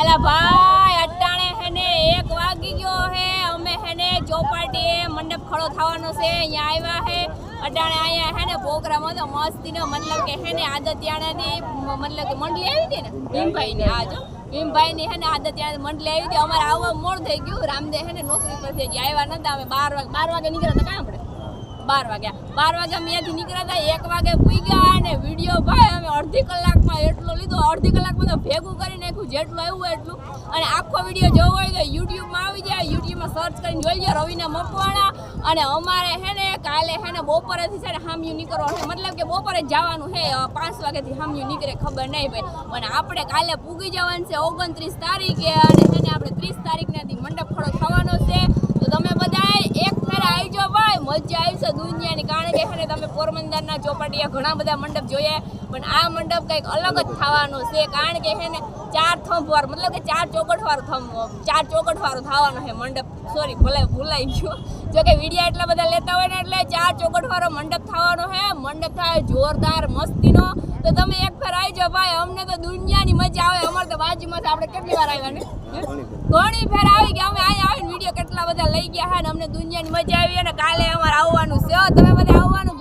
એલા ભાઈ અટાણે હેને 1 વાગી ગયો હે અમે હેને ચોપાટીએ મંડપ ખડો થવાનો છે અહીંયા આવ્યા હે અટાણે અહીંયા હેને પ્રોગ્રામ હતો મસ્તીનો મતલબ કે હેને આદત્યાણાની મતલબ કે મંડળી આવી હતી ને ભીમભાઈ ને આ જો ભીમભાઈ ની હેને આદત્યાણા મંડળી આવી હતી અમારે આવવા મોડ થઈ ગયું રામદેવ હેને નોકરી પરથી હજી આવ્યા નતા અમે 12 વાગે નીકળ્યા હતા કાં આપણે 12 વાગ્યા અમે અહીંયાથી નીકળ્યા હતા 1 વાગે પૂઈ ગયા અને વિડીયો ભાઈ અમે અડધી કલાકમાં એટલો લીધો અડધી કલાકમાં તો ભેગું કરી નાખ્યું જેટલું આવ્યું એટલું અને આખો વિડીયો જોવો હોય તો યુટ્યુબમાં આવી જાય યુટ્યુબમાં સર્ચ કરીને જોઈ લો રવિના મકવાણા અને અમારે હે ને કાલે હે ને બપોરેથી છે ને હામ્યું નીકળવાનું મતલબ કે બપોરે જવાનું હે 5 વાગ્યાથી હામ્યું નીકળે ખબર નહીં ભાઈ અને આપણે કાલે પૂગી જવાનું છે 29 તારીખે અને હે ને આપણે 30 તારીખનાથી મંડપ ખડો થવાનો છે તો તમે બધા એક ફેર આવજો ભાઈ મજા આવી છે દુનિયાની કારણ કે હે તમે પોરબંદરના ચોપાટીયા ઘણા બધા મંડપ જોઈએ પણ આ મંડપ કંઈક અલગ જ થવાનો છે કારણ કે હે ને 4 થંભવાર મતલબ કે 4 ચોકટવાળો થવાનો છે મંડપ સોરી ભૂલાઈ ગયો જો કે વિડીયો એટલા બધા લેતા હોય ને એટલે 4 ચોકટવાળો મંડપ થવાનો છે મંડપ થાય જોરદાર મસ્તીનો તો તમે એક ફેર આવજો ભાઈ અમને તો દુનિયાની મજા આવે અમારે તો બાજુમાં આપણે કેટલી વાર આવ્યા ને ઘણી ફેર આવી ગયા અમે અહીંયા આવીને વિડીયો કેટલા બધા લઈ ગયા હા ને અમને દુનિયાની મજા આવી અને કાલે અમારે આવવાનું છે તમે બધા આવવાનું